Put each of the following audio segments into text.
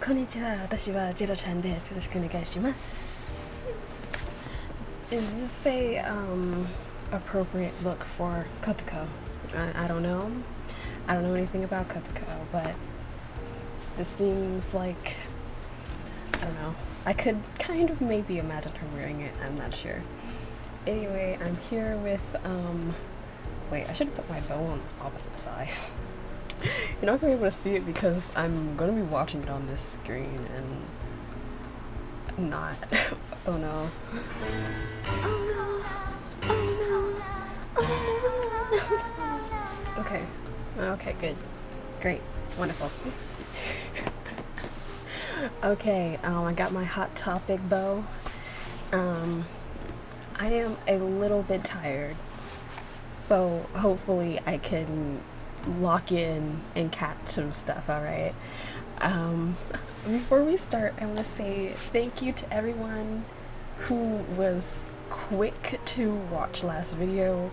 こんにちは、私はジェロちゃんです。よろしくお願いします。Is this a appropriate look for Kotoko? I don't know. I don't know anything about Kotoko, but this seems like, I don't know. I could kind of maybe imagine her wearing it, I'm not sure. Anyway, I'm here with, wait, I should put my bow on the opposite side. You're not gonna be able to see it because I'm gonna be watching it on this screen and not. Oh no. Oh no. Oh no. Oh no. Okay. Okay, good. Great. Wonderful. Okay, I got my Hot Topic bow. I am a little bit tired, so hopefully I can lock in and catch some stuff, alright? Before we start, I want to say thank you to everyone who was quick to watch last video.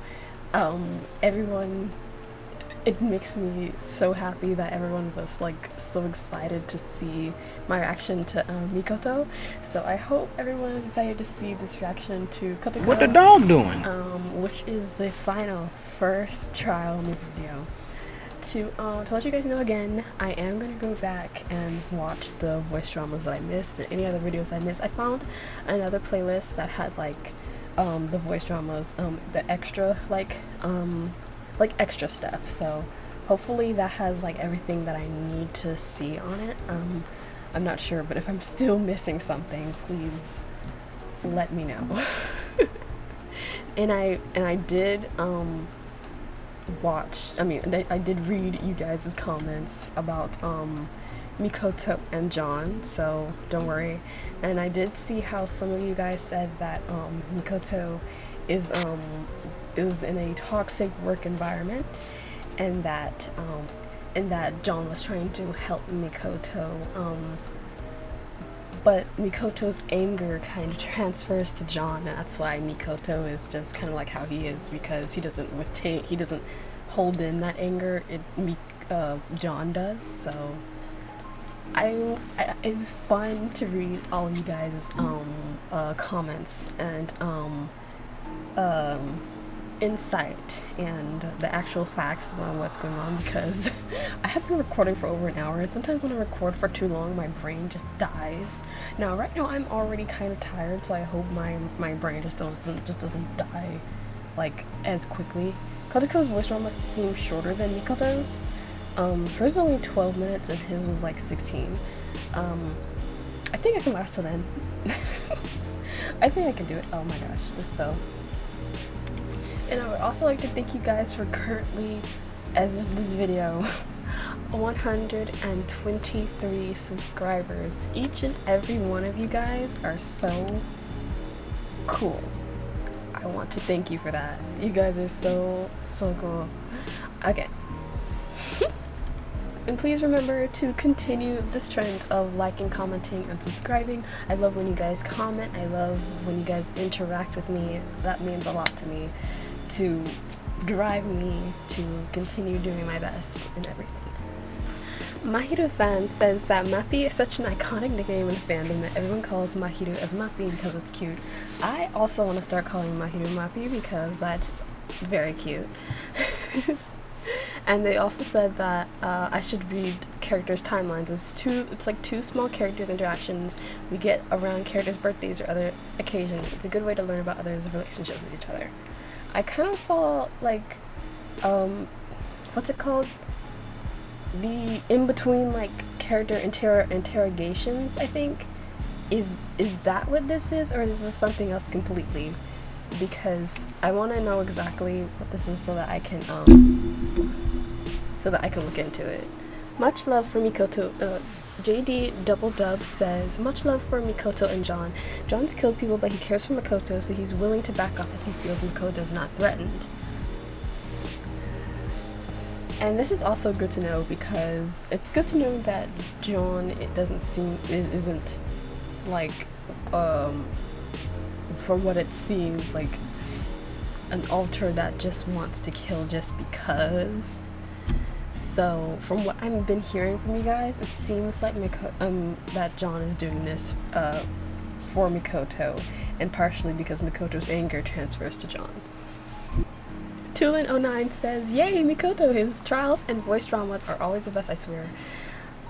It makes me so happy that everyone was like so excited to see my reaction to Mikoto. So I hope everyone is excited to see this reaction to Kotoko. What the dog doing? Which is the final first trial music video. To let you guys know again, I am gonna go back and watch the voice dramas that I missed and any other videos I missed. I found another playlist that had like the voice dramas, the extra like extra stuff. So hopefully that has like everything that I need to see on it. I'm not sure, but if I'm still missing something, please let me know. and I did I did read you guys' comments about Mikoto and John, so don't worry. And I did see how some of you guys said that Mikoto is in a toxic work environment, and that John was trying to help Mikoto, but Mikoto's anger kind of transfers to John, and that's why Mikoto is just kind of like how he is, because he doesn't hold in that anger. John does. So it was fun to read all you guys' comments and insight and the actual facts about what's going on, because I have been recording for over an hour, and sometimes when I record for too long my brain just dies. Now right now I'm already kind of tired, so I hope my brain just doesn't die like as quickly. Kotoko's voice drama seems shorter than Mikoto's. Hers is only 12 minutes and his was like 16. I think I can last till then. I think I can do it. Oh my gosh, this bow. And I would also like to thank you guys for currently, as of this video, 123 subscribers. Each and every one of you guys are so cool. I want to thank you for that. You guys are so cool. Okay. And please remember to continue this trend of liking, commenting, and subscribing. I love when you guys comment. I love when you guys interact with me. That means a lot to me, to drive me to continue doing my best in everything. Mahiru fan says that Mappy is such an iconic nickname in fandom that everyone calls Mahiru as Mappy because it's cute. I also want to start calling Mahiru Mappy because that's very cute. And they also said that I should read characters' timelines. It's like two small characters' interactions we get around characters' birthdays or other occasions. It's a good way to learn about others' relationships with each other. I kind of saw like what's it called? The in-between like character interrogations, I think. Is that what this is, or is this something else completely? Because I want to know exactly what this is so that I can look into it. Much love for Mikoto. JD Double Dub says, much love for Mikoto and John. John's killed people, but he cares for Mikoto, so he's willing to back up if he feels Mikoto's not threatened. And this is also good to know, because it's good to know that John, isn't like, for what it seems, like an alter that just wants to kill just because. So from what I've been hearing from you guys, it seems like that John is doing this for Mikoto, and partially because Mikoto's anger transfers to John. Tulin09 says, "Yay, Mikoto! His trials and voice dramas are always the best, I swear.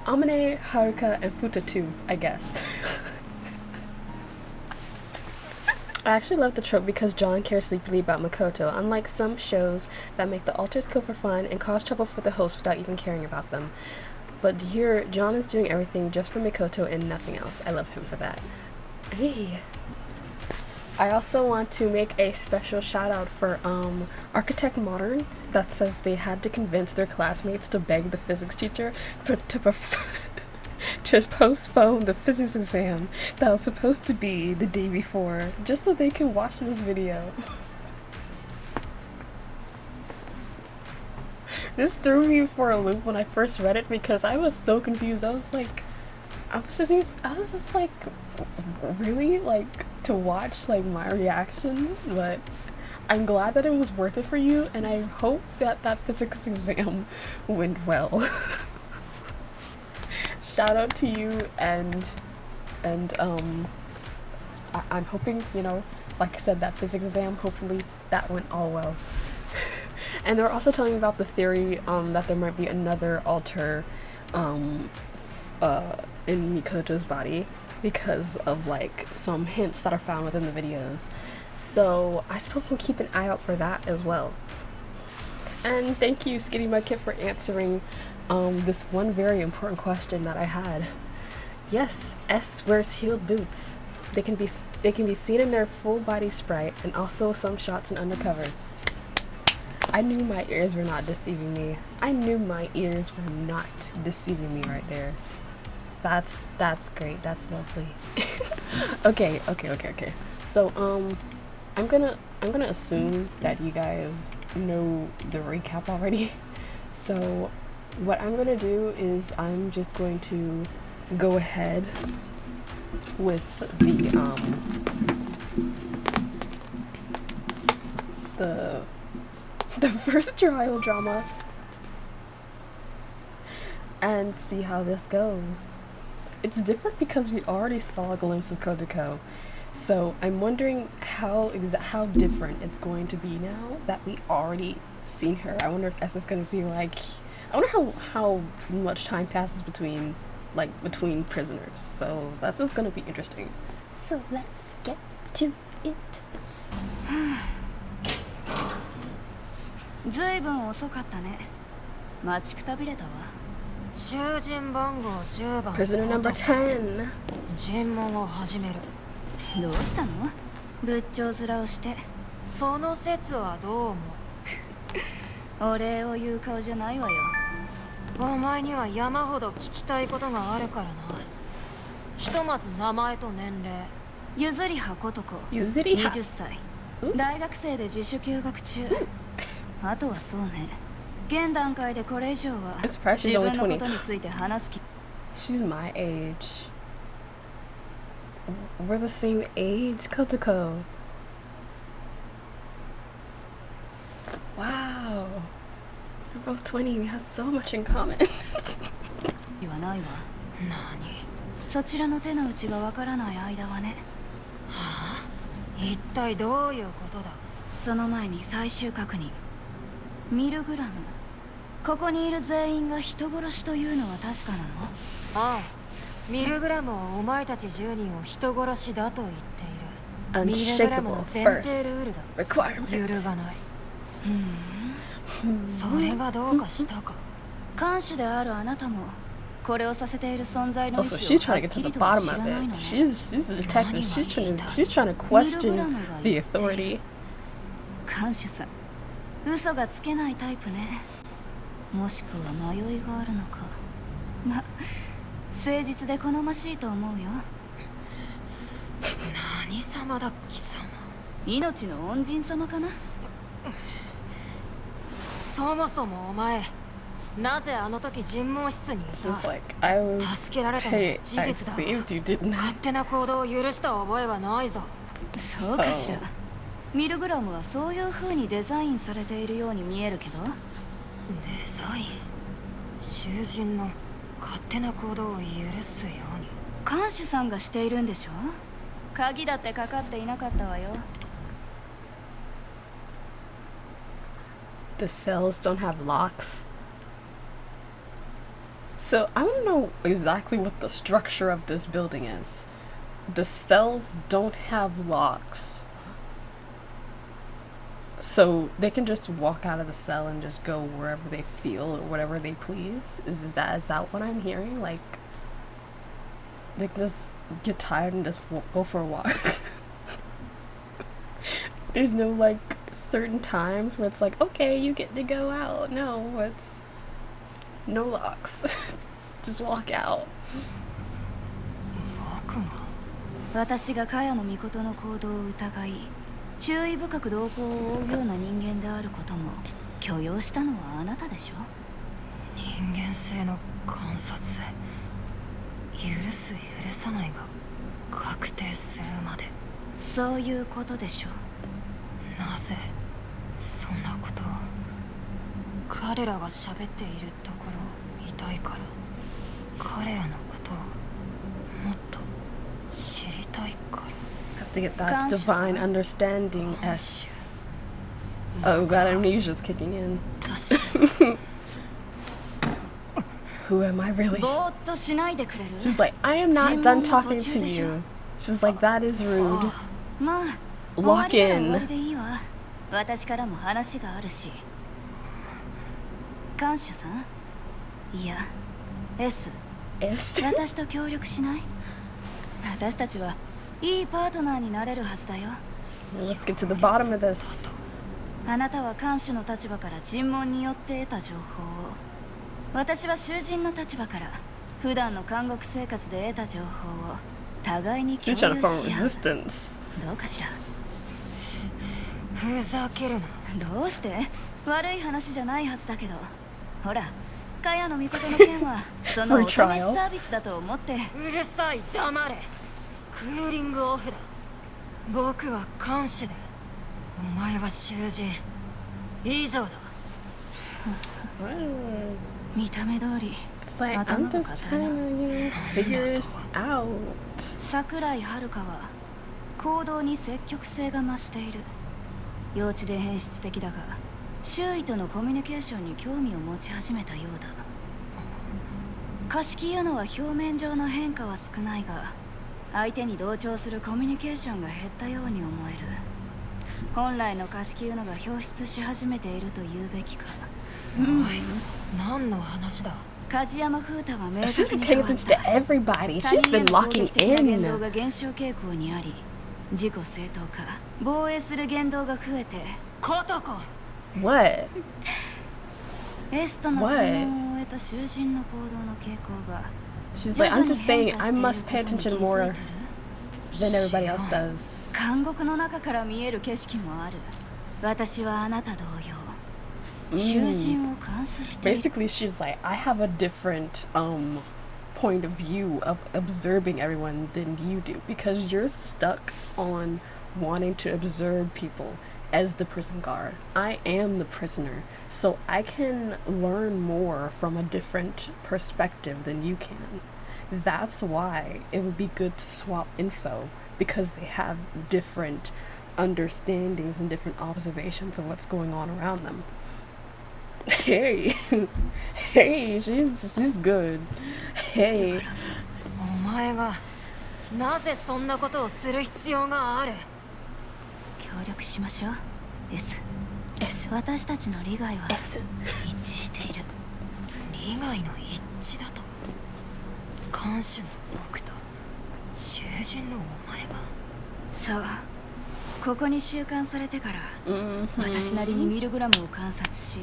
Amane, Haruka, and Futa too, I guess." I actually love the trope because John cares deeply about Mikoto, unlike some shows that make the alters kill for fun and cause trouble for the host without even caring about them. But here, John is doing everything just for Mikoto and nothing else. I love him for that. Hey. I also want to make a special shout out for Architect Modern that says they had to convince their classmates to beg the physics teacher to postpone the physics exam that was supposed to be the day before, just so they can watch this video. This threw me for a loop when I first read it because I was so confused. I was just like, really, like, to watch like my reaction? But I'm glad that it was worth it for you, and I hope that that physics exam went well. Shout out to you, and I'm hoping, you know, like I said, that physics exam, hopefully that went all well. And they were also telling me about the theory that there might be another alter in Mikoto's body because of like some hints that are found within the videos. So I suppose we'll keep an eye out for that as well. And thank you, Skitty My Kid, for answering this one very important question that I had. Yes, S wears heeled boots. They can be seen in their full body sprite and also some shots in undercover. I knew my ears were not deceiving me. I knew my ears were not deceiving me right there. That's great. That's lovely. Okay. So I'm gonna assume that you guys know the recap already. So what I'm gonna do is I'm just going to go ahead with the first trial drama and see how this goes. It's different because we already saw a glimpse of Kotoko, so I'm wondering how different it's going to be now that we already seen her. I wonder if S is going to be like, I wonder how much time passes between prisoners. So that's just going to be interesting. So let's get to it. ずいぶん遅かったね。待ちくたびれたわ。囚人番号10番。Prisoner number 10。尋問を始める。どうしたの？仏頂面をして。その説はどうも。お礼を言う顔じゃないわよ。お前には山ほど聞きたいことがあるからな。ひとまず名前と年齢。ゆずりはことこ。ゆずりは。20歳。大学生で自主休学中。あとはそうね。現段階でこれ以上は自分のことについて話す気。She's my age. We're the same age, Kotoko. Wow. We're both 20. We have so much in common. 言わないわ。何？そちらの手の内がわからない間はね。はあ？一体どういうことだ？その前に最終確認。ミルグラム。ここにいる全員が人殺しというのは確かなの？ああ。ミルグラムはお前たち10人を人殺しだと言っている。ミルグラムの前提ルールだ。揺るがない。それがどうかしたか。看守であるあなたもこれをさせている存在の意思をはっきりとは知らないのね。She's a detective. She's trying to question the authority. 看守さん、嘘がつけないタイプね。もしくは迷いがあるのか。ま、誠実で好ましいと思うよ。何様だ貴様。命の恩人様かな。そもそもお前、なぜあの時尋問室にいた？助けられたのは事実だ。勝手な行動を許した覚えはないぞ。そうかしら。ミルグラムはそういう風にデザインされているように見えるけど。デザイン？囚人の勝手な行動を許すように。看守さんがしているんでしょ。鍵だってかかっていなかったわよ。The cells don't have locks. So I don't know exactly what the structure of this building is. The cells don't have locks. So they can just walk out of the cell and just go wherever they feel or whatever they please. Is that what I'm hearing? Like they can just get tired and just go for a walk. There's no like certain times where it's like, okay, you get to go out. No, it's no locks. Just walk out. 私が茅野尊の行動を疑い、注意深く動向を追うような人間であることも許容したのはあなたでしょ。人間性の観察、許す許さないが確定するまで。そういうことでしょ。なぜそんなことを。彼らが喋っているところを見たいから。彼らのことをもっと知りたいから。Have to get that divine understanding as oh god, amnesia's kicking in. Who am I really? She's like, I am not done talking to you. She's like, that is rude. Lock in. 私からも話があるし。看守さん、いや、S。私と協力しない？私たちはいいパートナーになれるはずだよ。Let's get to the bottom of this. あなたは看守の立場から尋問によって得た情報を、私は囚人の立場から普段の監獄生活で得た情報を互いに共有し合う。どうかしら。ふざけるな。どうして？悪い話じゃないはずだけど。ほら、茅野尊の件はそのお試しサービスだと思って。うるさい、黙れ。クーリングオフだ。僕は看守で、お前は囚人。以上だ。見た目通り。It's like, I'm just trying to, figure this out. 桜井遥は行動に積極性が増している。幼稚で変質的だが、周囲とのコミュニケーションに興味を持ち始めたようだ。貸し切るのは表面上の変化は少ないが、相手に同調するコミュニケーションが減ったように思える。本来の貸し切るのが表出し始めていると言うべきか。おい、何の話だ。梶山風太が明確に変わった。She's been paying attention to everybody. She's been locking in. 言動が減少傾向にあり、自己正当化、防衛する言動が増えて。コトコ。What? エストの質問を終えた囚人の行動の傾向が。She's like, I'm just saying, I must pay attention more than everybody else does. 監獄の中から見える景色もある。私はあなた同様。囚人を監視して。Basically, she's like, I have a different point of view of observing everyone than you do because you're stuck on wanting to observe people as the prison guard. I am the prisoner, so I can learn more from a different perspective than you can. That's why it would be good to swap info because they have different understandings and different observations of what's going on around them. Hey, hey, she's good. Hey. お前がなぜそんなことをする必要がある？協力しましょう。S。私たちの利害は一致している。利害の一致だと。看守の僕と囚人のお前が。そう。ここに収監されてから、私なりにミルグラムを観察し。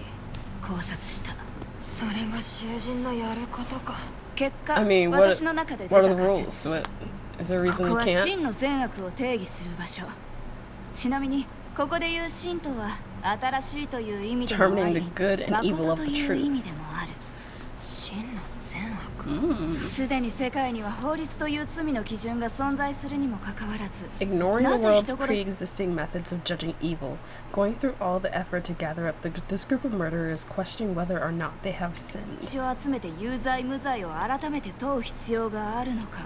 考察した。それが囚人のやることか。結果、私の中で出た仮説。ここは真の善悪を定義する場所。ちなみに、ここで言う真とは新しいという意味でもあり、誠という意味でもある。真の善悪。すでに世界には法律という罪の基準が存在するにもかかわらず Ignoring the world's pre-existing methods of judging evil, going through all the effort to gather up this group of murderers, questioning whether or not they have sinned. 血を集めて有罪無罪を改めて問う必要があるのか。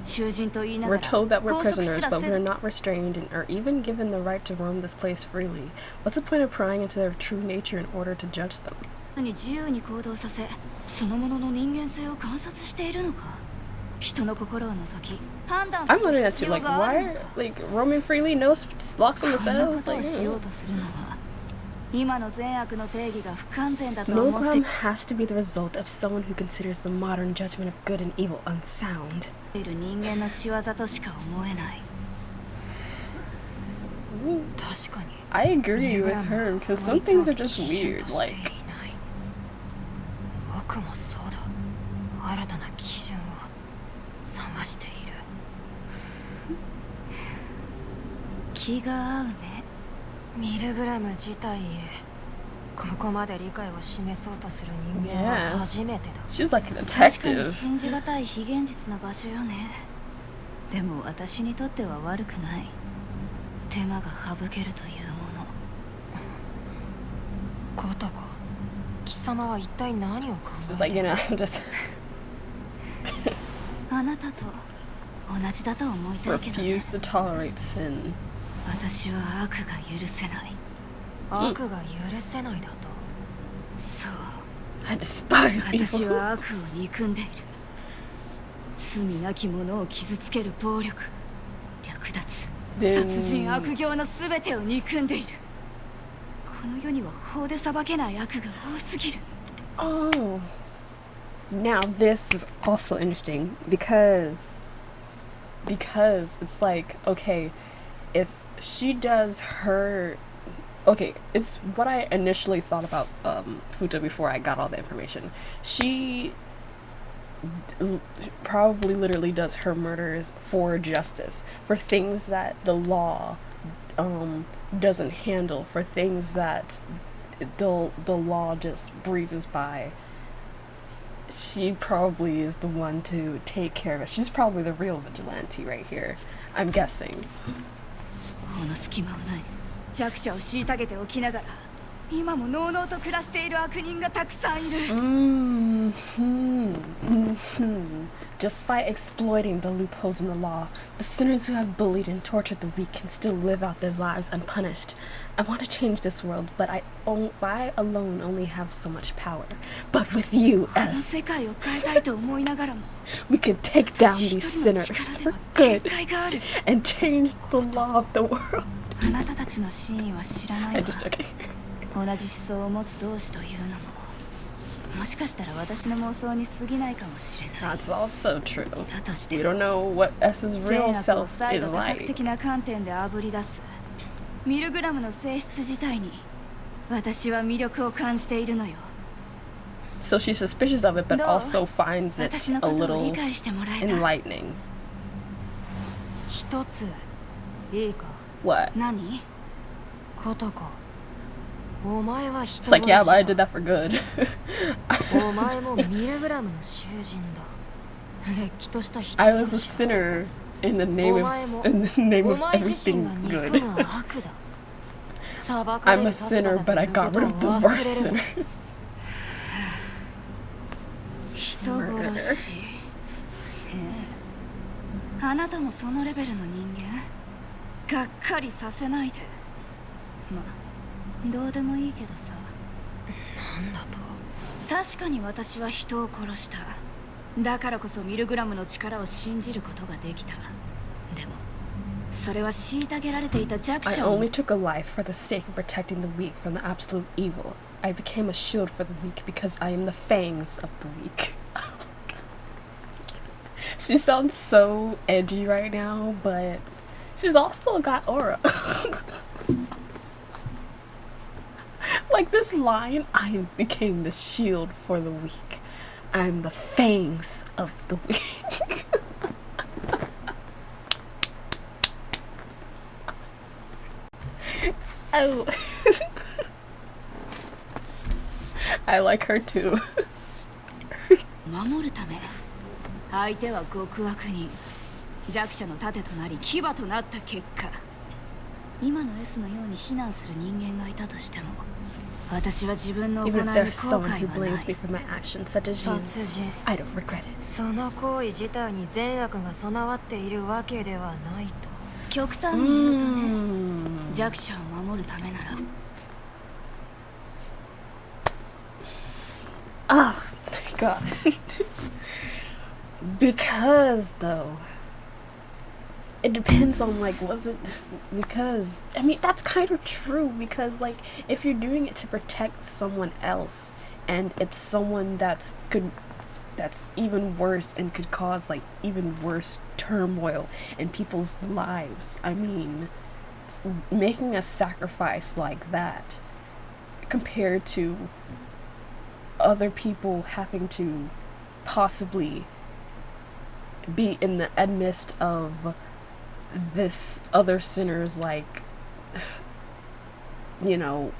囚人と言いなが We're ら told that we're 拘束す prisoners, ら but せ we're ず not restrained and are even given the right to roam this place freely. What's the point of prying into their true nature in order to judge them? に自由に行動させ、そのものの人間性を観察しているのか。人の心を覗き、判断す I'm る wondering 必 that too. 要 Like, がある why, のか。 like, roaming freely, no locks on the こんなこ cells? とを Like, しようとするのは、今の善悪の定義が不完全だと思って Milgram has to be the result of someone who considers the modern judgment of good and evil unsound. いる人間の仕業としか思えない。確かに。 I agree with her because some things are just weird. Like, 僕もそうだ。新たな基準を探している。気が合うね。ミルグラム自体へここまで理解を示そうとする人間は初めてだ。 she's like a 確かに detective. 信じがたい非現実な場所よね。でも私にとっては悪くない。手間が省けるというもの。コトコ、貴様は一体何を考 She's え like, て you いる know, just あなたと同じだと思いたいけどね。 refuse to tolerate sin. 私は悪が許せない。悪が許せないだと。そう。 I despise 私 evil. は悪を憎んでいる。罪なき者を傷つける暴力、略奪、殺人、悪行のすべてを憎んでいる。この世には法で裁けない悪が多すぎる。 Oh. Now this is also interesting because it's like, okay, if she does her, okay, it's what I initially thought about Futa before I got all the information. She probably literally does her murders for justice, for things that the law doesn't handle, for things that the law just breezes by. She probably is the one to take care of it. She's probably the real vigilante right here, I'm guessing. 法の隙間をない。弱者を虐げておきながら、今ものうのうと暮らしている悪人がたくさんいる。Just by exploiting the loopholes in the law, the sinners who have bullied and tortured the weak can still live out their lives unpunished. I want to change this world, but I alone only have so much power. But with you, この S, 世界を変えたいと思いながらも、 we can take down 一 these 人の sinners 力で for は限 good 界がある。 and change the law of the world. あなたたちの真意は知らない I'm わ。 just joking. 同じ思想を持つ同士というのも、もしかしたら私の妄想に過ぎないかもしれない。 That's also true. だとして We don't know what S's 善 real 悪を self 再度 is 多角 like. 的な観点であぶり出すミルグラムの性質自体に私は魅力を感じているのよ。 So she's suspicious of it, but どう also finds it 私の a ことを理 little 解してもらえた。 enlightening. 一ついいか。 What? 何？コトコ。お前は It's 人 like, yeah, 殺 but I し did that for good. だ。お前もミルグラムの囚人だ。れっきとした人 I was a 殺しだ。 sinner in the name of お前自身 everything が憎 good. む悪だ。裁か I'm れる a 立場 sinner, だ but と I いう got こ rid とを of the 忘 worst れるな。 sinners. 人殺し。あなたもそのレベルの人間？がっかりさせないで。まあ、どうでもいいけどさ。なんだと？確かに私は人を殺した。だからこそミルグラムの力を信じることができた。でも、それは虐げられていた弱 I 者を only took a life for the sake of protecting the weak from the absolute evil. I became a shield for the weak because I am the fangs of the weak. She sounds so edgy right now, but she's also got aura. Like this line, I became the shield for the weak. I'm the fangs of the weak. Oh. I like her too. 守るため。相手は極悪人、弱者の盾となり牙となった結果、今の S のように非難する人間がいたとしても、私は自分の行いに後 Even 悔 if は there's ない。 someone who blames me for my actions, such as you, 殺人 I don't regret it. その行為自体に善悪が備わっているわけではないと。極端に言うとね、弱者を守るためなら。 Oh, God. Because, though, it depends on, like, was it because, I mean, that's kind of true, because, like, if you're doing it to protect someone else, and it's someone that's even worse and could cause, like, even worse turmoil in people's lives, I mean, making a sacrifice like that, compared to other people having to possibly be in the midst of this other sinner's, like, you know,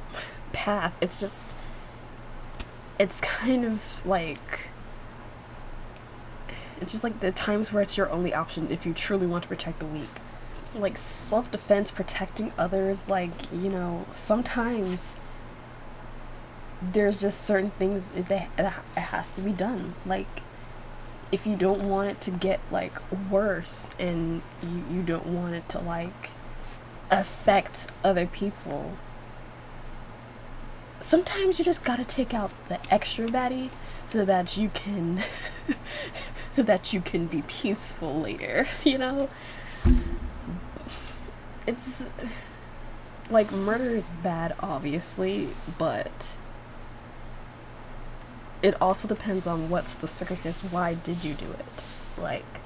path. It's just, it's kind of like, it's just like the times where it's your only option if you truly want to protect the weak. Like, self-defense, protecting others, like, you know, sometimes there's just certain things that it has to be done. Like, if you don't want it to get, like, worse, and you don't want it to, like, affect other people, sometimes you just gotta take out the extra baddie so that you can so that you can be peaceful later, you know? It's like, murder is bad, obviously, but it also depends on what's the circumstance. Why did you do it? Like,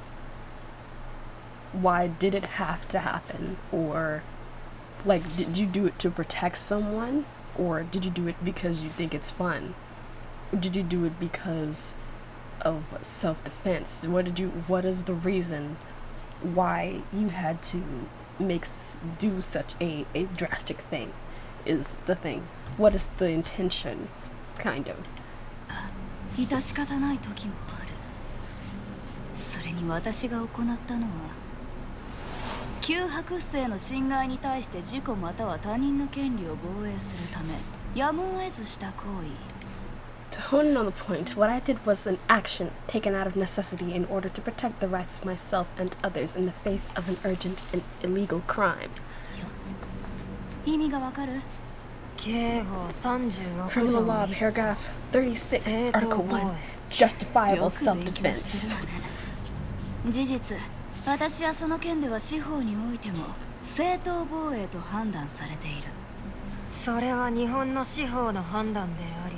why did it have to happen? Or, like, did you do it to protect someone? Or did you do it because you think it's fun? Or did you do it because of self-defense? What is the reason why you had to do such a drastic thing, is the thing. What is the intention, kind of. 致し方ない時もある。それに私が行ったのは、旧白生の侵害に対して自己または他人の権利を防衛するため、やむを得ずした行為。To hone in on the point, what I did was an action taken out of necessity in order to protect the rights of myself and others in the face of an urgent and illegal crime. 意味がわかる？刑法36 Criminal 条 Law, 1 Paragraph 36, Article 1, Justifiable Self-Defense. 事実、私はその件では司法においても正当防衛と判断されている。それは日本の司法の判断であり、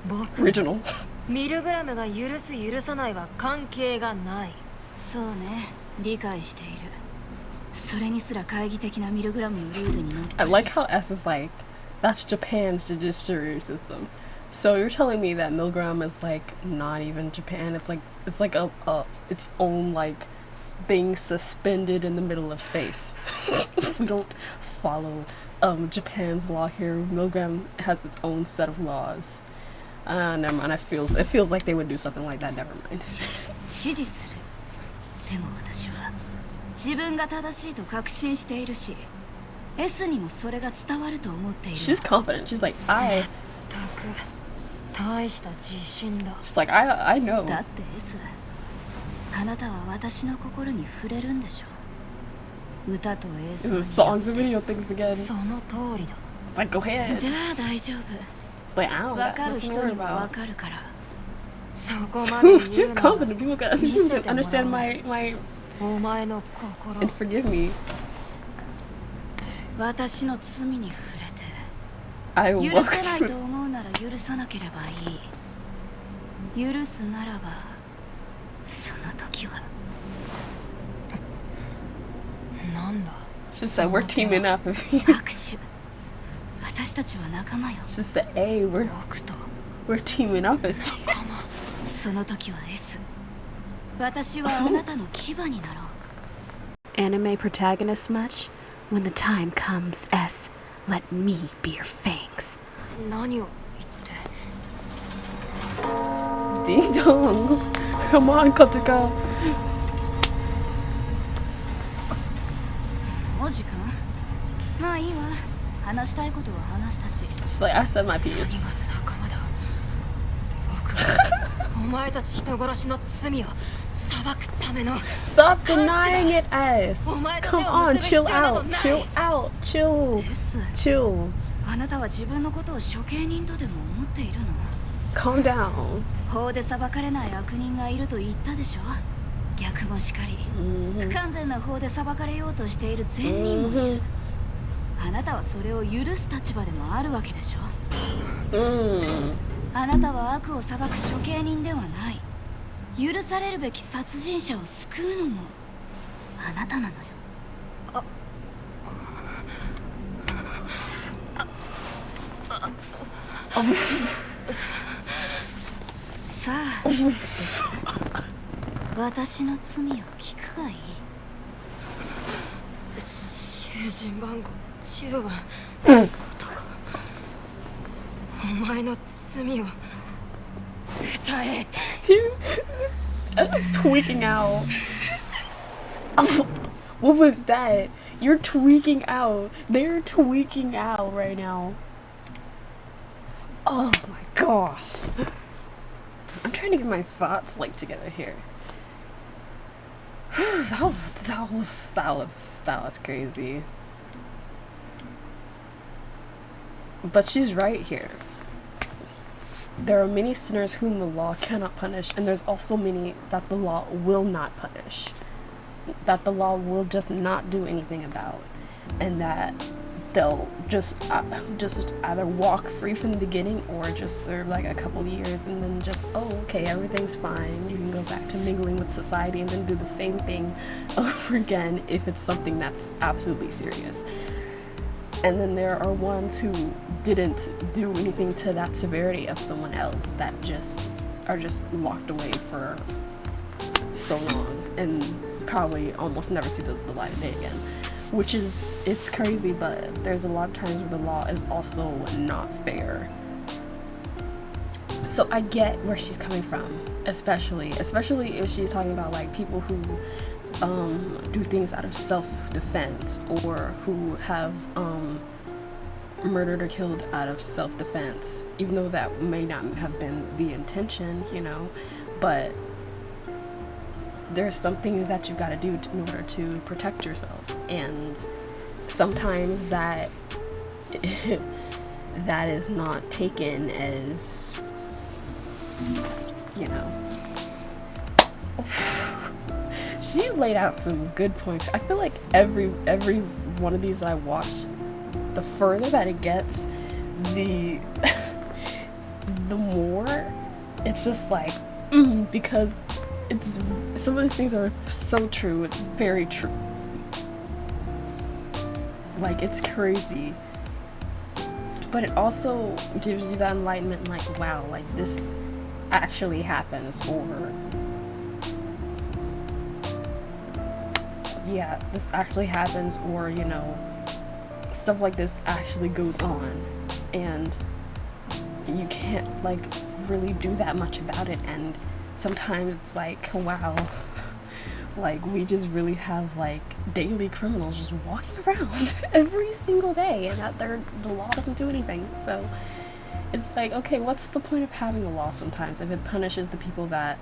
僕 Original. ミルグラムが許す許さないは関係がない。そうね、理解している。それにすら懐疑的なミルグラムのルールにのっとり。 I like how S is like, that's Japan's judiciary system. So you're telling me that Milgram is like not even Japan? It's like its own, like, thing suspended in the middle of space. We don't follow Japan's law here. Milgram has its own set of laws. Never mind. It feels like they would do something like that. Never mind. 支持する。でも私は自分が正しいと確信しているし、S にもそれが伝わると思っている。 She's confident. She's like, たく大した自信だ。 she's like, I know. だって S、あなたは私の心に触れるんでしょ。歌と映 The 像 songs and video things again. その通りだ。 It's like, go ahead. じゃあ大丈夫。 It's like, I don't わ got かる nothing to 人 worry にもわ about. かるから。そこまで言 She's うなら confident. People can understand my お前の心 and forgive me. 私の罪に触れて。 I will 許せないと思うなら許さなければいい。許すならばその時は。なんだ。 She said, we're teaming up. 握手。私たちは仲間よ。 She said, hey, we're 僕と teaming up. その時は S。私はあなたの牙になろう。 Anime protagonist much? When the time comes, S, let me be your fangs. 何を言って。Ding dong. Come on, Kotoko. お時間まあいいわ話したいことは話したし It's like I said my piece. 仲間だ僕はお前たち人殺しの罪を裁くための Stop denying it, us. お前と Come 手を on, 結ぶ chill 必要など out, ない chill out, chill, です chill. あなたは自分のことを処刑人とでも思っているの Calm down. 法で裁かれない悪人がいると言ったでしょ逆もしかり不完全な法で裁かれようとしている善人もいるあなたはそれを許す立場でもあるわけでしょあなたは悪を裁く処刑人ではない許されるべき殺人者を救うのもあなたなのよさあ私の罪を聞くがいい囚人番号10番ことかお前の罪を歌え He's tweaking out. What was that? You're tweaking out. They're tweaking out right now. Oh my gosh. I'm trying to get my thoughts like together here. that was crazy. But she's right here. There are many sinners whom the law cannot punish, and there's also many that the law will not punish, that the law will just not do anything about, and that they'll just either walk free from the beginning or just serve like a couple years and then just, oh, okay, everything's fine. You can go back to mingling with society and then do the same thing over again if it's something that's absolutely serious. And then there are ones who didn't do anything to that severity of someone else that just are just locked away for so long and probably almost never see the light of day again. Which is, it's crazy, but there's a lot of times where the law is also not fair. So I get where she's coming from, especially if she's talking about like people who do things out of self-defense or who have murdered or killed out of self-defense, even though that may not have been the intention, you know, but there's some things that you've got to do in order to protect yourself, and sometimes that that is not taken as, you know. She laid out some good points. I feel like every one of these I watch, the further that it gets, the more it's just like because it's, some of these things are so true. It's very true. Like, it's crazy. But it also gives you that enlightenment, like, wow, like this actually happens, or yeah, this actually happens, or, you know, stuff like this actually goes on, and you can't like really do that much about it. And sometimes it's like, wow, like we just really have like daily criminals just walking around every single day, and that the law doesn't do anything. So it's like, okay, what's the point of having a law sometimes if it punishes the people that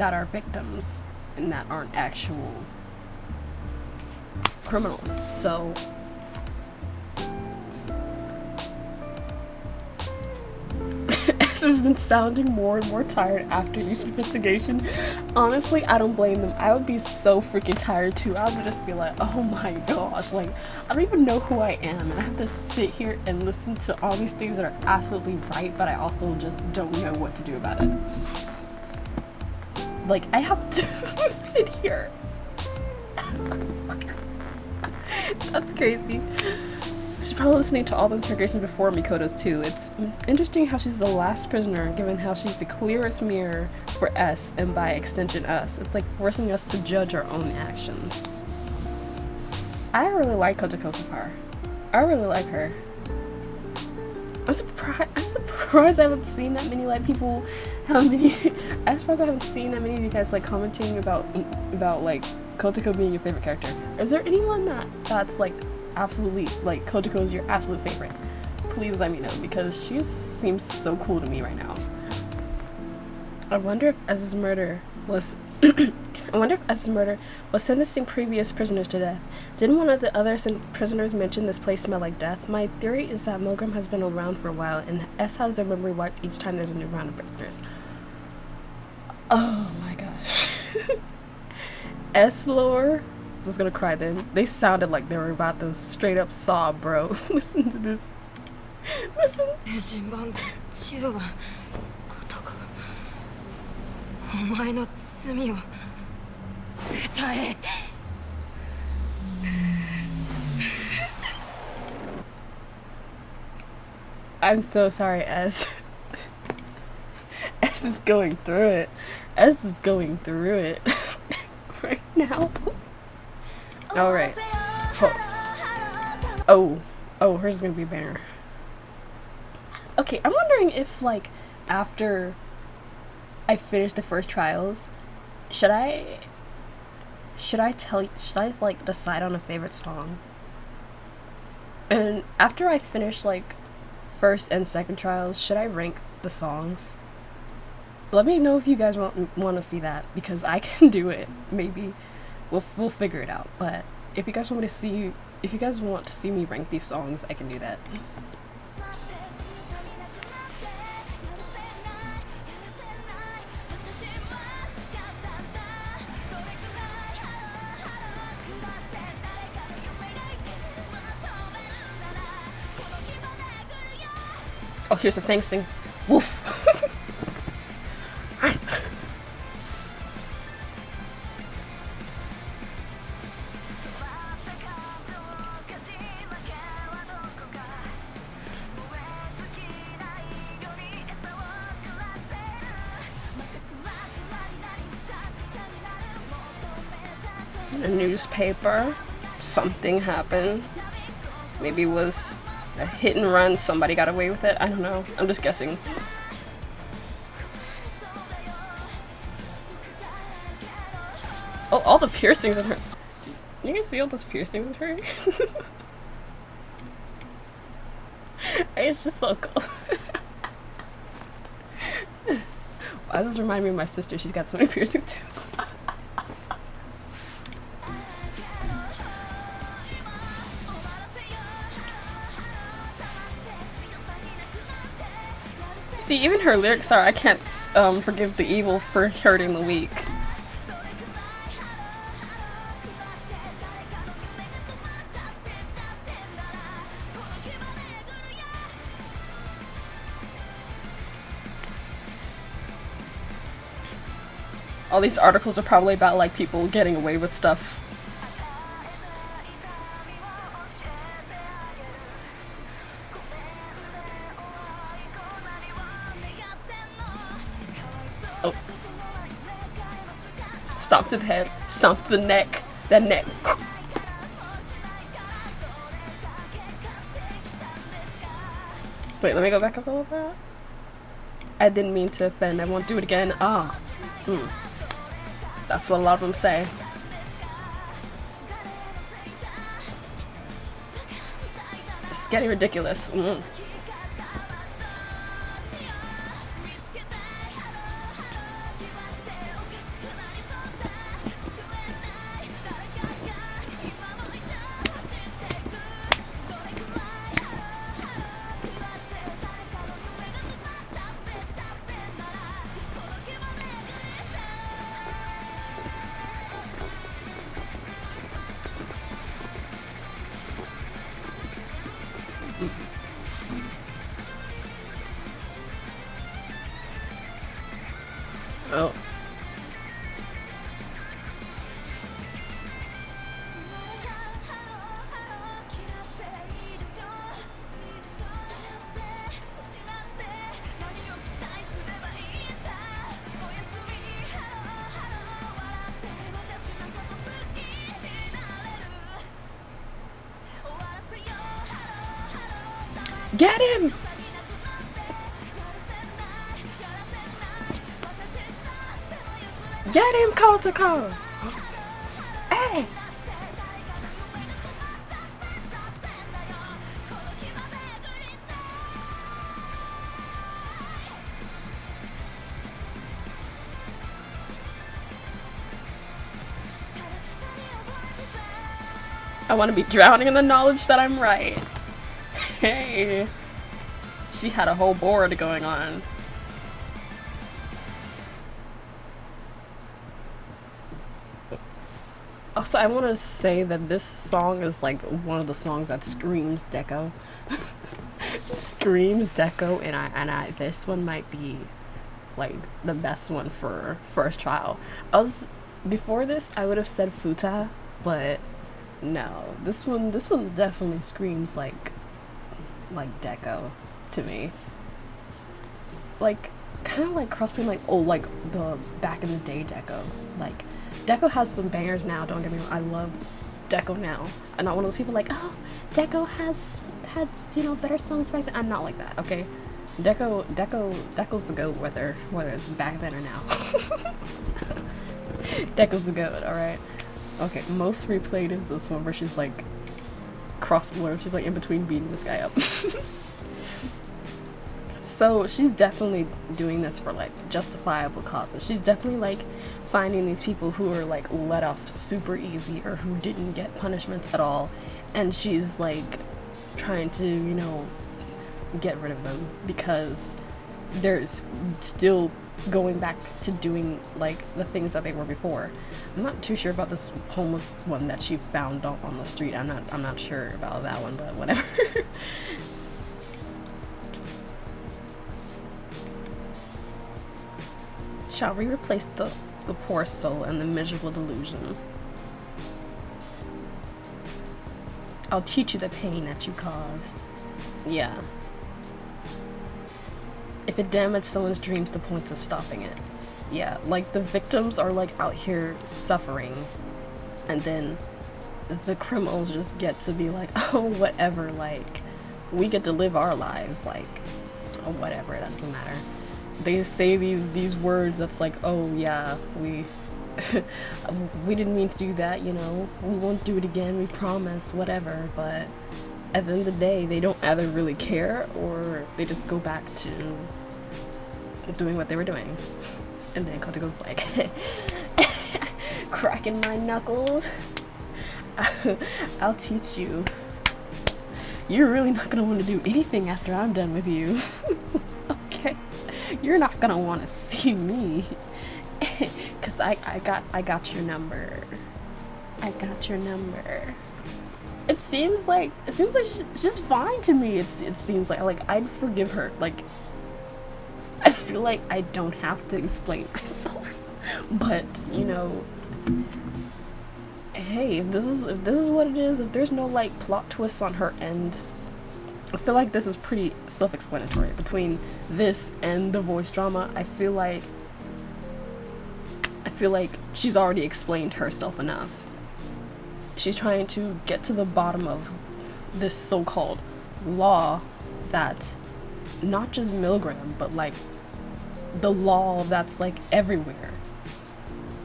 are victims and that aren't actual criminals? So has been sounding more and more tired after each investigation. Honestly, I don't blame them. I would be so freaking tired too. I would just be like, oh my gosh, like I don't even know who I am, and I have to sit here and listen to all these things that are absolutely right, but I also just don't know what to do about it. Like, I have to sit here. That's crazy. She's probably listening to all the interrogations before Mikoto's too. It's interesting how she's the last prisoner, given how she's the clearest mirror for S, and by extension us. It's like forcing us to judge our own actions. I really like Kotoko so far. I really like her. I'm surprised I haven't seen that many like people. How many? I'm surprised I haven't seen that many of you guys like commenting about like Kotoko being your favorite character. Is there anyone that's like absolutely like Kotoko is your absolute favorite? Please let me know because she seems so cool to me right now. I wonder if Ez's murder was sentencing previous prisoners to death. Didn't one of the other prisoners mention this place smelled like death? My theory is that Milgram has been around for a while, and S has their memory wiped each time there's a new round of prisoners. Oh my gosh. S lore. I was gonna cry then. They sounded like they were about to straight up sob, bro. Listen to this. Listen. 人番号10番ことかお前の罪を歌え I'm so sorry, S. S is going through it. S is going through it right now. Alright. Oh, hers is gonna be a banger. Okay, I'm wondering if, like, after I finish the first trials, should I like decide on a favorite song? And after I finish like first and second trials, should I rank the songs? Let me know if you guys want to see that because I can do it. Maybe we'll figure it out. But if you guys want to see me rank these songs, I can do that. Oh, here's the thanks thing. Woof. A newspaper. Something happened. Maybe it was a hit and run, somebody got away with it. I don't know. I'm just guessing. Oh, all the piercings in her. You can see all those piercings in her. It's just so cool. Why does this remind me of my sister? She's got so many piercings too. See, even her lyrics are, I can't forgive the evil for hurting the weak. All these articles are probably about like people getting away with stuff. Oh. Stomp to the head, stomp to the neck, that neck. Wait, let me go back up a little bit. I didn't mean to offend, I won't do it again. Ah. That's what a lot of them say. It's getting ridiculous. Oh. Get him! Get him, Kotoko! Hey! I want to be drowning in the knowledge that I'm right. Hey! She had a whole board going on. Also, I want to say that this song is like one of the songs that screams Deco. Screams Deco, and this one might be like the best one for first trial. Before this I would have said Futa, but no, this one definitely screams like Deco to me. Like kind of like cross between like the back in the day Deco. Like Deco has some bangers now, don't get me wrong. I love Deco now. I'm not one of those people like, oh, Deco had, you know, better songs back then. I'm not like that, okay? Deco's the GOAT, whether it's back then or now. Deco's the GOAT, alright? Okay, most replayed is this one where she's like she's like in between beating this guy up. So she's definitely doing this for like justifiable causes. She's definitely like finding these people who are like let off super easy or who didn't get punishments at all, and she's like trying to, you know, get rid of them because they're still going back to doing like the things that they were before. I'm not too sure about this homeless one that she found on the street. I'm not sure about that one, but whatever. Shall we replace the poor soul and the miserable delusion? I'll teach you the pain that you caused. Yeah. If it damaged someone's dreams to the point of stopping it. Yeah, like the victims are like out here suffering, and then the criminals just get to be like, oh, whatever, like, we get to live our lives, like, oh, whatever, that doesn't matter. They say these words that's like, oh yeah, we we didn't mean to do that, you know, we won't do it again, we promise, whatever, but at the end of the day, they don't either really care or they just go back to doing what they were doing. And then Kotoko's like, cracking my knuckles. I'll teach you. You're really not gonna want to do anything after I'm done with you. Okay? You're not gonna want to see me. Cause I got your number. I got your number. It seems like she's fine to me. It seems like I'd forgive her. Like, I feel like I don't have to explain myself. But, you know, hey, if this is what it is, if there's no like plot twists on her end, I feel like this is pretty self-explanatory. Between this and the voice drama, I feel like she's already explained herself enough. She's trying to get to the bottom of this so-called law that not just Milgram, but like the law that's like everywhere.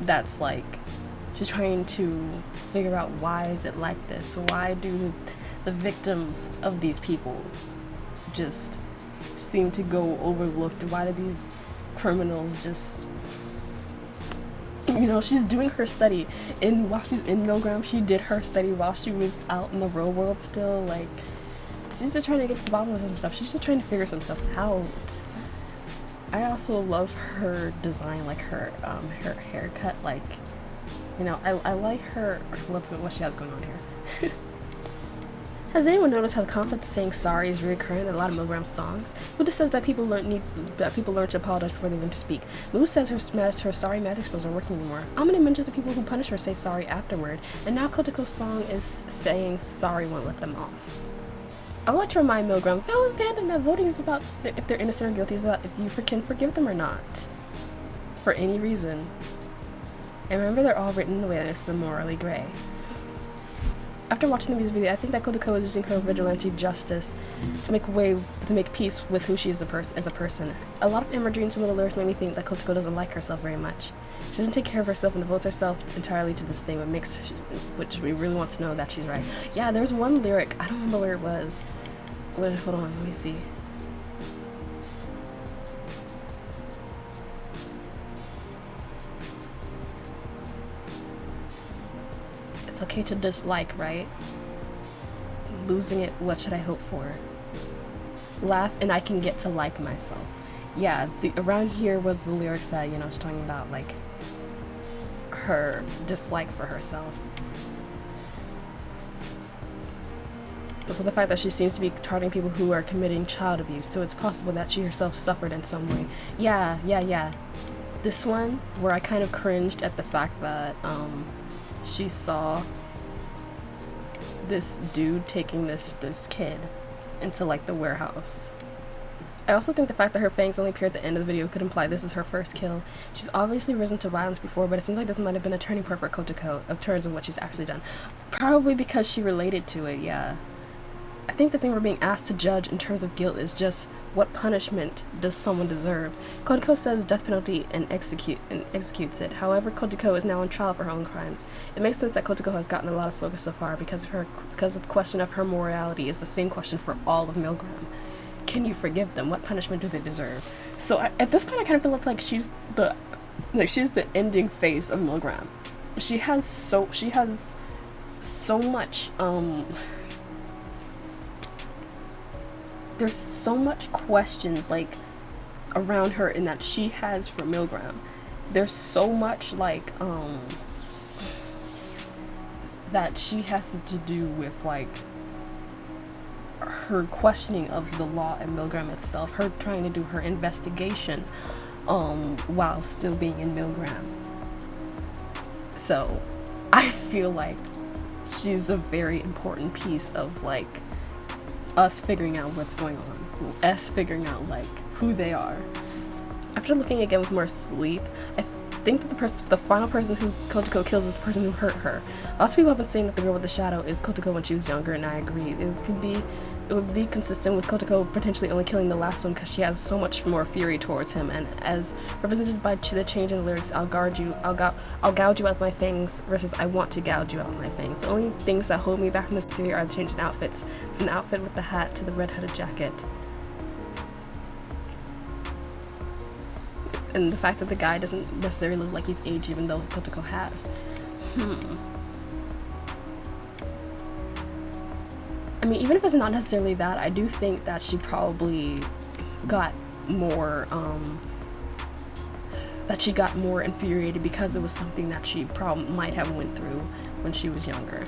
That's like, she's trying to figure out, why is it like this? Why do the victims of these people just seem to go overlooked? Why do these criminals just, you know, she's doing her study while she's in Milgram. She did her study while she was out in the real world still. Like, she's just trying to get to the bottom of some stuff. She's just trying to figure some stuff out. I also love her design, like her haircut. Like, you know, I like her. What she has going on here. Has anyone noticed how the concept of saying sorry is recurrent in a lot of Milgram songs? Buddha says that people learn to apologize before they learn to speak. Lou says her sorry magic spells aren't working anymore. Amine mentions the people who punish her say sorry afterward, and now Kotoko's song is saying sorry won't let them off. I would like to remind Milgram, fellow fandom, that voting is about if they're innocent or guilty, is about if you can forgive them or not. For any reason. And remember, they're all written in a way that is morally gray. after watching the music video, I think that Kotoko is using her vigilante justice to make peace with who she is as a person. A lot of imagery in some of the lyrics made me think that Kotoko doesn't like herself very much. She doesn't take care of herself and devotes herself entirely to this thing, which we really want to know that she's right. Yeah, there's one lyric, I don't remember where it was. Wait, hold on, let me see. It's okay to dislike, right? Losing it, what should I hope for? Laugh and I can get to like myself. Yeah, around here was the lyrics that, you know, she's talking about, like, her dislike for herself. So the fact that she seems to be targeting people who are committing child abuse, so it's possible that she herself suffered in some way. Yeah. This one, where I kind of cringed at the fact that, she saw this dude taking this kid into, like, the warehouse. I also think the fact that her fangs only appear at the end of the video could imply this is her first kill. She's obviously risen to violence before, but it seems like this might have been a turning point for Kotoko in terms of what she's actually done. Probably because she related to it, yeah. I think the thing we're being asked to judge in terms of guilt is just what punishment does someone deserve. Kotoko says death penalty and executes it. However, Kotoko is now on trial for her own crimes. It makes sense that Kotoko has gotten a lot of focus so far because the question of her morality is the same question for all of Milgram. Can you forgive them? What punishment do they deserve? So at this point, I kind of feel like she's the ending phase of Milgram. She has so much there's so much questions, like, around her in that she has for Milgram. There's so much, like, that she has to do with, like, her questioning of the law and Milgram itself, her trying to do her investigation while still being in Milgram. So I feel like she's a very important piece of, like, us figuring out what's going on, us figuring out, like, who they are. After looking again with more sleep, I think that the final person who Kotoko kills is the person who hurt her. Lots of people have been saying that the girl with the shadow is Kotoko when she was younger, and I agree. It would be consistent with Kotoko potentially only killing the last one because she has so much more fury towards him, and as represented by the change in the lyrics, I'll gouge you out with my fangs versus I want to gouge you out with my fangs. The only things that hold me back from this theory are the change in outfits, from the outfit with the hat to the red-hooded jacket. And the fact that the guy doesn't necessarily look like he's aged even though Kotoko has. I mean, even if it's not necessarily that, I do think that she probably got more, infuriated because it was something that she might have went through when she was younger.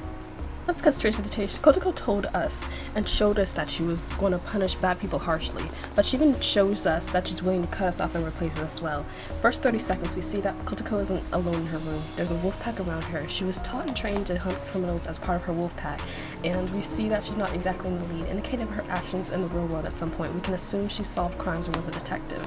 Let's cut straight to the chase. Kotoko told us and showed us that she was going to punish bad people harshly, but she even shows us that she's willing to cut us off and replace us as well. First 30 seconds, we see that Kotoko isn't alone in her room. There's a wolf pack around her. She was taught and trained to hunt criminals as part of her wolf pack, and we see that she's not exactly in the lead, indicating her actions in the real world at some point. We can assume she solved crimes or was a detective.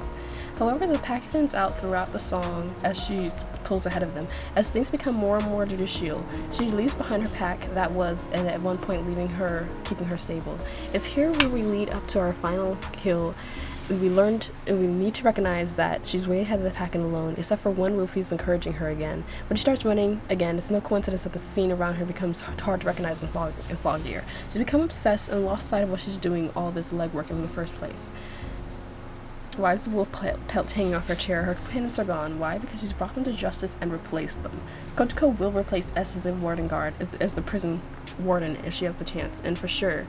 However, the pack thins out throughout the song as she pulls ahead of them. As things become more and more judicial, she leaves behind her pack that was, and at one point keeping her stable. It's here where we lead up to our final kill. We need to recognize that she's way ahead of the pack and alone, except for one wolf who's encouraging her again. When she starts running again, it's no coincidence that the scene around her becomes hard to recognize and foggier. She's become obsessed and lost sight of what she's doing all this legwork in the first place. Why is the wolf pelt hanging off her chair? Her companions are gone. Why? Because she's brought them to justice and replaced them. Kotoko will replace S as the warden guard, as the prison warden if she has the chance, and for sure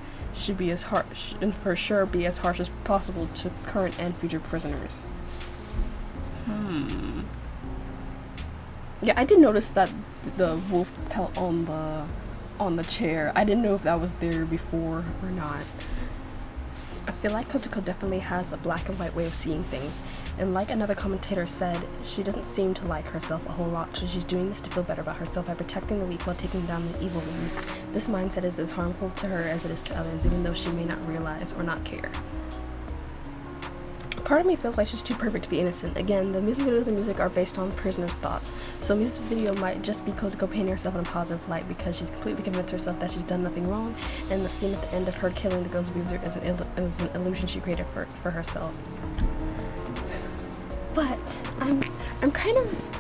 be as harsh as possible to current and future prisoners. Yeah, I did notice that the wolf pelt on the chair. I didn't know if that was there before or not. I feel like Kotoko definitely has a black and white way of seeing things, and like another commentator said, she doesn't seem to like herself a whole lot, so she's doing this to feel better about herself by protecting the weak while taking down the evil ones. This mindset is as harmful to her as it is to others, even though she may not realize or not care. part of me feels like she's too perfect to be innocent. Again, the music videos and music are based on prisoners' thoughts. So music video might just be Kotoko painting herself in a positive light because she's completely convinced herself that she's done nothing wrong, and the scene at the end of her killing the ghost abuser is an illusion she created for herself. But I'm kind of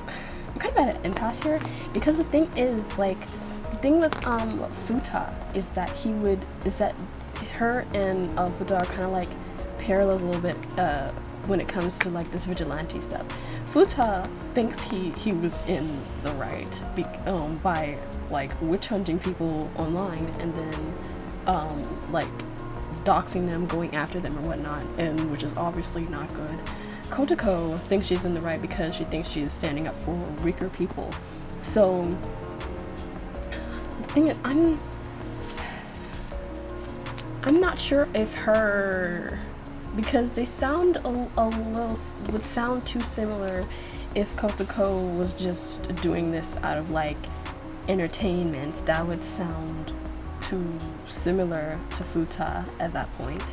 at an impasse here, because the thing is, like, the thing with Futa is that her and Futa are kind of like parallels a little bit when it comes to like this vigilante stuff. Futa thinks he was in the right by like witch hunting people online and then like doxing them, going after them or whatnot, and which is obviously not good. Kotoko thinks she's in the right because she thinks she's standing up for weaker people. So the thing is, I'm not sure if because they sound a little, would sound too similar if Kotoko was just doing this out of like entertainment. That would sound too similar to Futa at that point.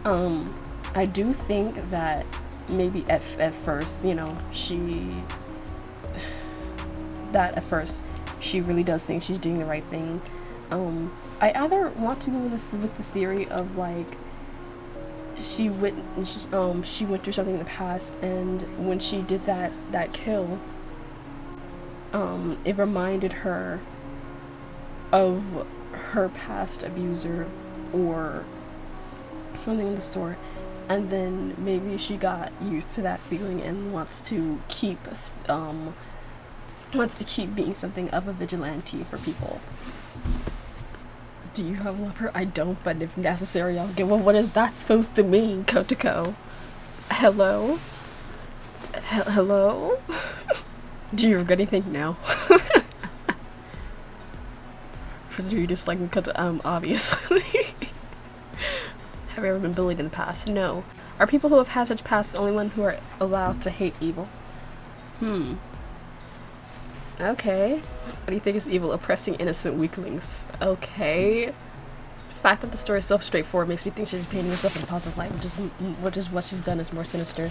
I do think that maybe at first, you know, she really does think she's doing the right thing. I either want to go with the theory of like she went through something in the past, and when she did that kill, it reminded her of her past abuser or something of the sort, and then maybe she got used to that feeling and wants to keep being something of a vigilante for people. Do you have a lover? I don't, but if necessary, I'll give. Well, what is that supposed to mean, Kotoko? Hello? Hello? Do you regret anything? No. Prisoner, you dislike me, Kotoko? Obviously. Have you ever been bullied in the past? No. Are people who have had such pasts the only one who are allowed to hate evil? Okay. What do you think is evil? Oppressing innocent weaklings. Okay. The fact that the story is so straightforward makes me think she's painting herself in a positive light, which is what she's done is more sinister.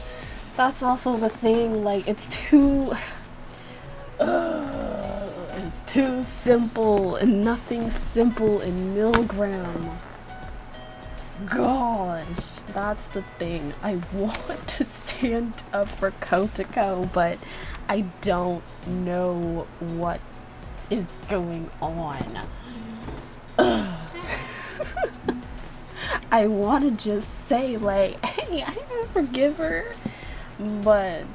That's also the thing, like, it's too simple, and nothing simple in Milgram. Gosh, that's the thing. I want to stand up for Kotoko, but I don't know what is going on. I want to just say, like, hey, I can forgive her, but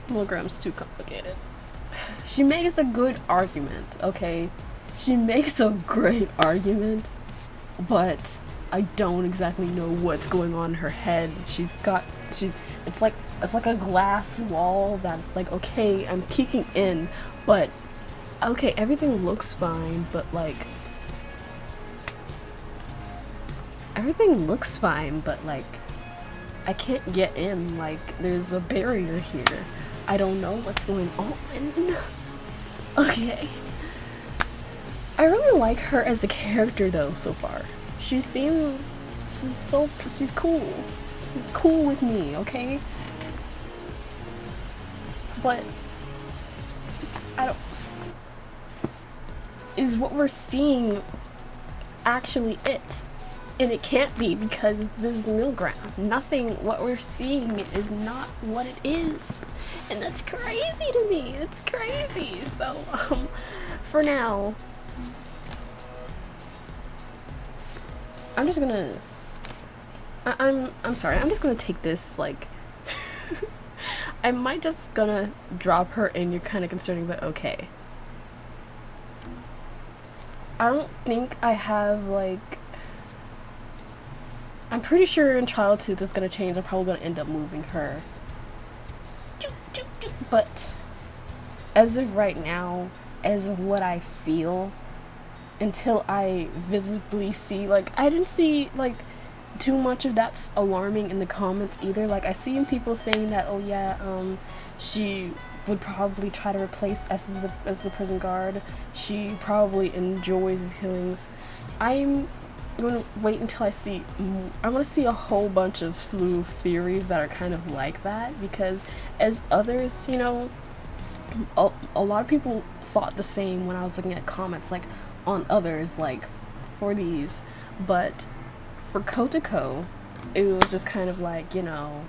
Milgram's too complicated. She makes a good argument, okay? She makes a great argument, but I don't exactly know what's going on in her head. It's like a glass wall that's like, okay, I'm peeking in, but okay, everything looks fine, but like I can't get in, like there's a barrier here. I don't know what's going on. Okay. I really like her as a character though so far. She's cool. She's cool with me, okay? But is what we're seeing actually it? And it can't be, because this is Milgram. What we're seeing is not what it is. And that's crazy to me. It's crazy. So, for now, I'm just gonna I'm sorry, I'm just gonna take this, like I might just gonna drop her, and you're kind of concerning, but okay. I don't think I have, like, I'm pretty sure in Child 2 this is gonna change. I'm probably gonna end up moving her. But as of right now, as of what I feel, until I visibly see, like, I didn't see, like, too much of that's alarming in the comments either. Like, I see people saying that, oh yeah, she would probably try to replace S as the prison guard. She probably enjoys his killings. I'm I'm gonna wait until I see. I want to see a whole bunch of slew of theories that are kind of like that, because as others, you know, a lot of people thought the same when I was looking at comments like on others like for these, but for Kotoko, it was just kind of like, you know,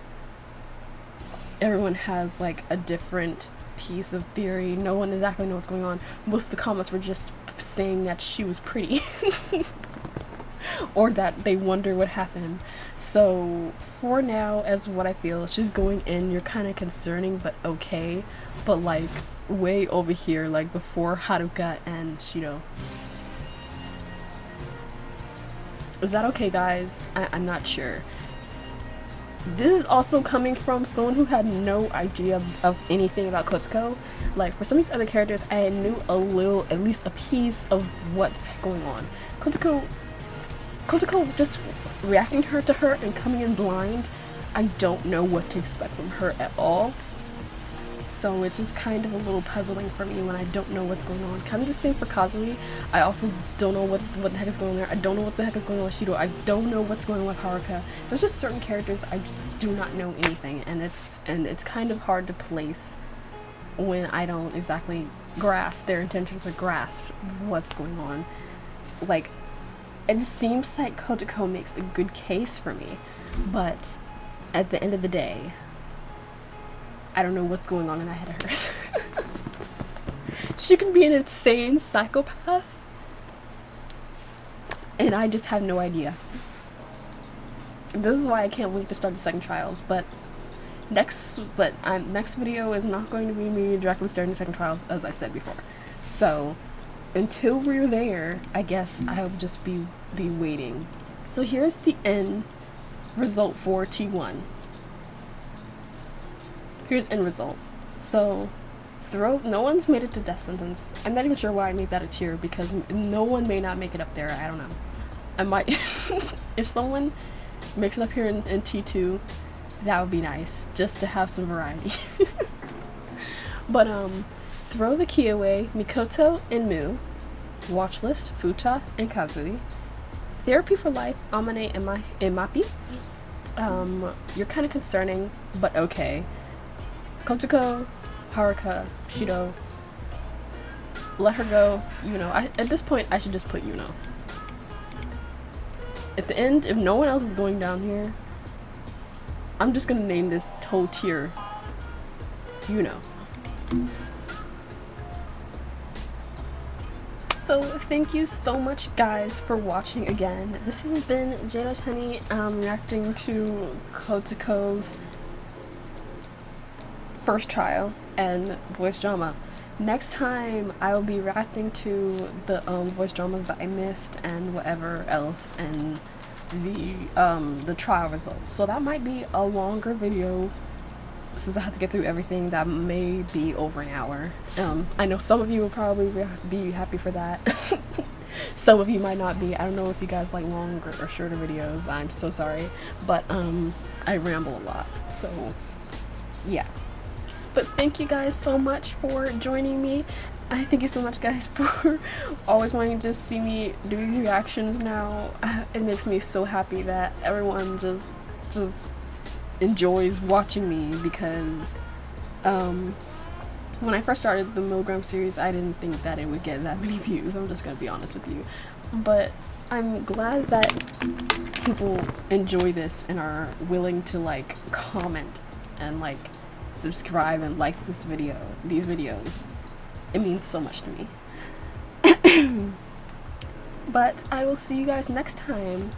everyone has like a different piece of theory. No one exactly knows what's going on. Most of the comments were just saying that she was pretty or that they wonder what happened. So for now, as what I feel, she's going in, you're kind of concerning but okay, but like way over here, like before Haruka and Shido. Is that okay, guys? I'm not sure. This is also coming from someone who had no idea of anything about Kotoko. Like, for some of these other characters, I knew a little, at least a piece of what's going on. Kotoko just reacting to her and coming in blind, I don't know what to expect from her at all. So it's just kind of a little puzzling for me when I don't know what's going on. Kind of the same for Kazui. I also don't know what the heck is going on there. I don't know what the heck is going on with Shido. I don't know what's going on with Haruka. There's just certain characters I just do not know anything, and it's kind of hard to place when I don't exactly grasp their intentions or grasp what's going on. Like, it seems like Kotoko makes a good case for me, but at the end of the day, I don't know what's going on in that head of hers. She can be an insane psychopath, and I just have no idea. This is why I can't wait to start the second trials. But next video is not going to be me directly starting the second trials, as I said before. So until we're there, I guess I'll just be waiting. So here's the end result for T1. Here's end result. So no one's made it to death sentence. I'm not even sure why I made that a tier, because no one may not make it up there. I don't know. I might if someone makes it up here in T2, that would be nice, just to have some variety. But throw the key away, Mikoto and Mu, watch list, Futa and Kazui, therapy for life, Amane and Mapi. You're kind of concerning, but okay. Kotoko, Haruka, Shido, let her go. You know, at this point, I should just put you know. At the end, if no one else is going down here, I'm just gonna name this whole tier, you know. So thank you so much, guys, for watching again. This has been JeidoChannel.i reacting to Kotoko's first trial and voice drama. Next time I will be reacting to the voice dramas that I missed and whatever else, and the trial results. So that might be a longer video since I have to get through everything. That may be over an hour. I know some of you will probably be happy for that. Some of you might not be. I don't know if you guys like longer or shorter videos. I'm so sorry, but I ramble a lot, so yeah. But thank you guys so much for joining me. I thank you so much, guys, for always wanting to see me do these reactions now. It makes me so happy that everyone just enjoys watching me, because when I first started the Milgram series, I didn't think that it would get that many views. I'm just gonna be honest with you. But I'm glad that people enjoy this and are willing to like comment and like subscribe and like these videos. It means so much to me. But I will see you guys next time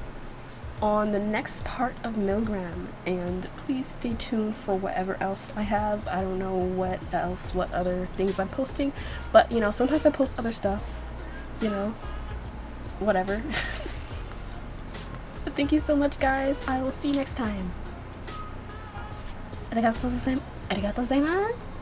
on the next part of Milgram, and please stay tuned for whatever else I have. I don't know what other things I'm posting, but you know, sometimes I post other stuff, you know, whatever. But thank you so much, guys. I will see you next time. ありがとうございます。